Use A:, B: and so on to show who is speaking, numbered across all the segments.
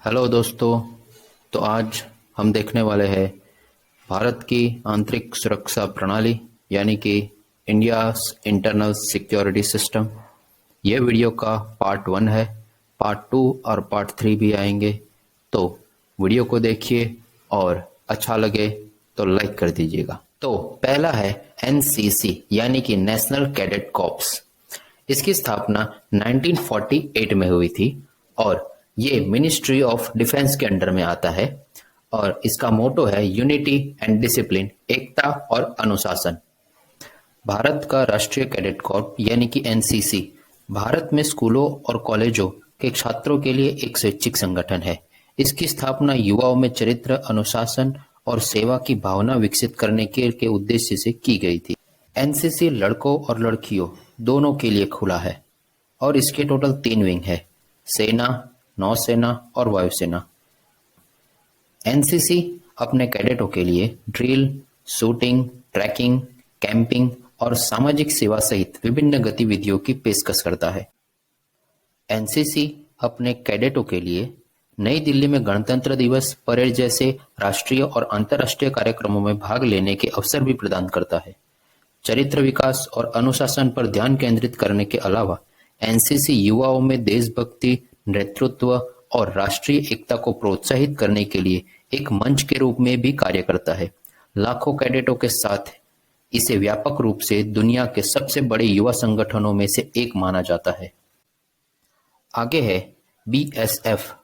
A: Hello दोस्तों। तो आज हम देखने वाले हैं भारत की आंतरिक सुरक्षा प्रणाली यानी कि इंडियाज इंटरनल सिक्योरिटी सिस्टम। ये वीडियो का पार्ट 1 है। पार्ट 2 और पार्ट 3 भी आएंगे। तो वीडियो को देखिए और अच्छा लगे तो लाइक कर दीजिएगा। तो पहला है एनसीसी यानी कि नेशनल कैडेट कॉर्प्स। इसकी स्थापना 1948 में हुई थी और ये मिनिस्ट्री ऑफ डिफेंस के अंडर में आता है और इसका मोटो है यूनिटी एंड डिसिप्लिन, एकता और अनुशासन। भारत का राष्ट्रीय कैडेट कॉर्प यानी कि एनसीसी भारत में स्कूलों और कॉलेजों के छात्रों के लिए एक स्वैच्छिक संगठन है। इसकी स्थापना युवाओं में चरित्र, अनुशासन और सेवा की भावना विकसित करने के उद्देश्य से की गई थी। एनसीसी लड़कों और लड़कियों दोनों के लिए खुला है और इसके टोटल 3 विंग है: सेना, नौसेना और वायुसेना। एनसीसी अपने कैडेटों के लिए ड्रिल, शूटिंग, ट्रैकिंग, कैंपिंग और सामाजिक सेवा सहित विभिन्न गतिविधियों की पेशकश करता है। एनसीसी अपने कैडेटों के लिए नई दिल्ली में गणतंत्र दिवस परेड जैसे राष्ट्रीय और अंतर्राष्ट्रीय कार्यक्रमों में भाग लेने के अवसर भी प्रदान करता है। चरित्र विकास और अनुशासन पर ध्यान केंद्रित करने के अलावा एनसीसी युवाओं में देशभक्ति, नेतृत्व और राष्ट्रीय एकता को प्रोत्साहित करने के लिए एक मंच के रूप में भी कार्य करता है। लाखों कैडेटों के साथ इसे व्यापक रूप से दुनिया के सबसे बड़े युवा संगठनों में से एक माना जाता है। आगे है बीएसएफ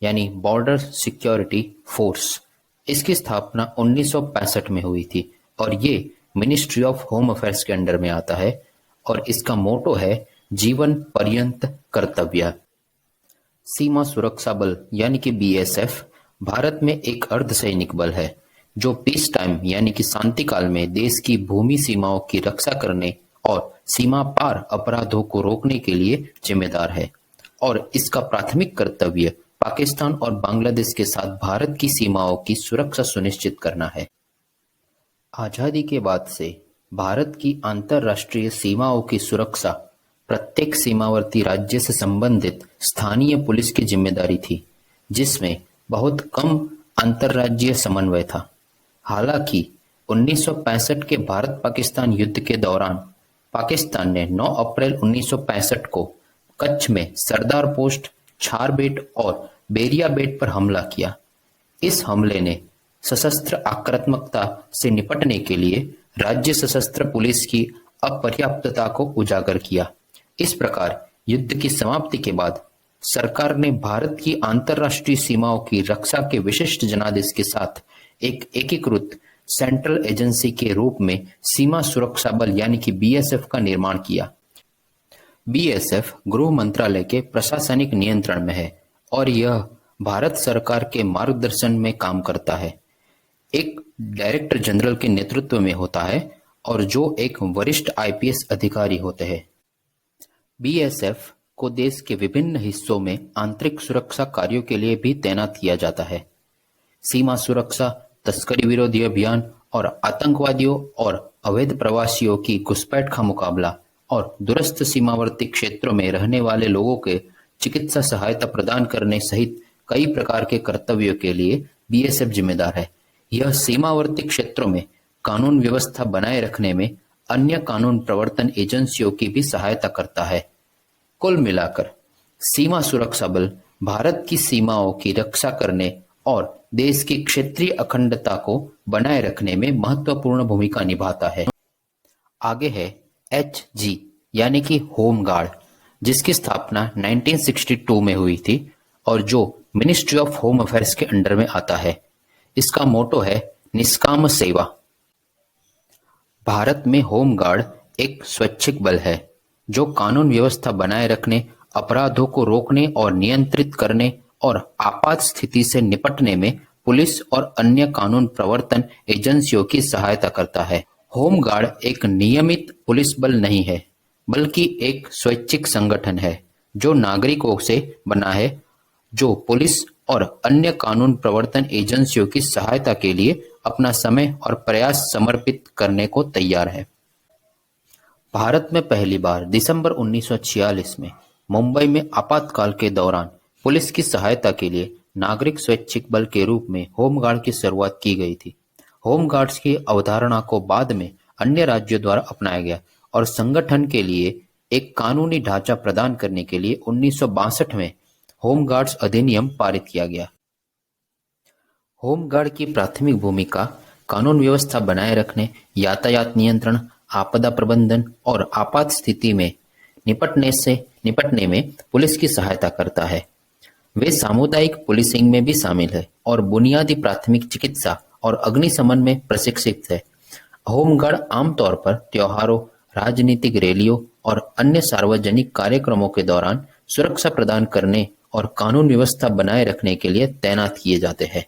A: यानी बॉर्डर सिक्योरिटी फोर्स। इसकी स्थापना 1965 में हुई थी और ये मिनिस्ट्री ऑफ होम अफेयर्स के अंडर में आता है और इसका मोटो है जीवन पर्यंत कर्तव्य। सीमा सुरक्षा बल यानी कि बीएसएफ भारत में एक अर्धसैनिक बल है जो पीस टाइम यानी कि शांति काल में देश की भूमि सीमाओं की रक्षा करने और सीमा पार अपराधों को रोकने के लिए जिम्मेदार है और इसका प्राथमिक कर्तव्य पाकिस्तान और बांग्लादेश के साथ भारत की सीमाओं की सुरक्षा सुनिश्चित करना है। आजादी के बाद से भारत की अंतर्राष्ट्रीय सीमाओं की सुरक्षा प्रत्येक सीमावर्ती राज्य से संबंधित स्थानीय पुलिस की जिम्मेदारी थी, जिसमें बहुत कम अंतर्राज्यीय समन्वय था। हालांकि 1965 के भारत-पाकिस्तान युद्ध के दौरान पाकिस्तान ने 9 अप्रैल 1965 को कच्छ में सरदार पोस्ट, छार बेट और बेरिया बेट पर हमला किया। इस हमले ने सशस्त्र आक्रामकता से निपटने के लिए राज्य सशस्त्र पुलिस की अपर्याप्तता को उजागर किया। इस प्रकार युद्ध की समाप्ति के बाद सरकार ने भारत की अंतर्राष्ट्रीय सीमाओं की रक्षा के विशिष्ट जनादेश के साथ एक एकीकृत सेंट्रल एजेंसी के रूप में सीमा सुरक्षा बल यानी कि बीएसएफ का निर्माण किया। बीएसएफ गृह मंत्रालय के प्रशासनिक नियंत्रण में है और यह भारत सरकार के मार्गदर्शन में काम करता है। एक डायरेक्टर जनरल के नेतृत्व में होता है और जो एक वरिष्ठ आईपीएस अधिकारी होते हैं। बीएसएफ को देश के विभिन्न हिस्सों में आंतरिक सुरक्षा कार्यों के लिए भी तैनात किया जाता है। सीमा सुरक्षा, तस्करी विरोधी अभियान और आतंकवादियों और अवैध प्रवासियों की घुसपैठ का मुकाबला और दूरस्थ सीमावर्ती क्षेत्रों में रहने वाले लोगों के चिकित्सा सहायता प्रदान करने सहित कई प्रकार के कर्तव्यों के लिए बीएसएफ जिम्मेदार है। यह सीमावर्ती क्षेत्रों में कानून व्यवस्था बनाए रखने में अन्य कानून प्रवर्तन एजेंसियों की भी सहायता करता है। कुल मिलाकर सीमा सुरक्षा बल भारत की सीमाओं की रक्षा करने और देश की क्षेत्रीय अखंडता को बनाए रखने में महत्वपूर्ण भूमिका निभाता है। आगे है एचजी यानी कि होम गार्ड, जिसकी स्थापना 1962 में हुई थी और जो मिनिस्ट्री ऑफ होम अफेयर्स के अंडर में आता है। इसका मोटो है निष्काम सेवा। भारत में होम गार्ड एक स्वैच्छिक बल है जो कानून व्यवस्था बनाए रखने, अपराधों को रोकने और नियंत्रित करने और आपात स्थिति से निपटने में पुलिस और अन्य कानून प्रवर्तन एजेंसियों की सहायता करता है। होम गार्ड एक नियमित पुलिस बल नहीं है, बल्कि एक स्वैच्छिक संगठन है जो नागरिकों से बना है, जो पुलिस और अन्य कानून प्रवर्तन एजेंसियों की सहायता के लिए अपना समय और प्रयास समर्पित करने को तैयार है। भारत में पहली बार दिसंबर 1946 में मुंबई में आपातकाल के दौरान पुलिस की सहायता के लिए नागरिक स्वैच्छिक बल के रूप में होमगार्ड की शुरुआत की गई थी। होमगार्ड्स की अवधारणा को बाद में अन्य राज्यों द्वारा अपनाया गया और संगठन के लिए एक कानूनी ढांचा प्रदान करने के लिए 1962 में होमगार्ड्स अधिनियम पारित किया गया। होमगार्ड की प्राथमिक भूमिका कानून व्यवस्था बनाए रखने, यातायात नियंत्रण, आपदा प्रबंधन और आपात स्थिति में निपटने में पुलिस की सहायता करता है। वे सामुदायिक पुलिसिंग में भी शामिल है और बुनियादी प्राथमिक चिकित्सा और अग्निशमन में प्रशिक्षित है। होमगार्ड आमतौर पर त्योहारों, राजनीतिक रैलियों और अन्य सार्वजनिक कार्यक्रमों के दौरान सुरक्षा प्रदान करने और कानून व्यवस्था बनाए रखने के लिए तैनात किए जाते हैं।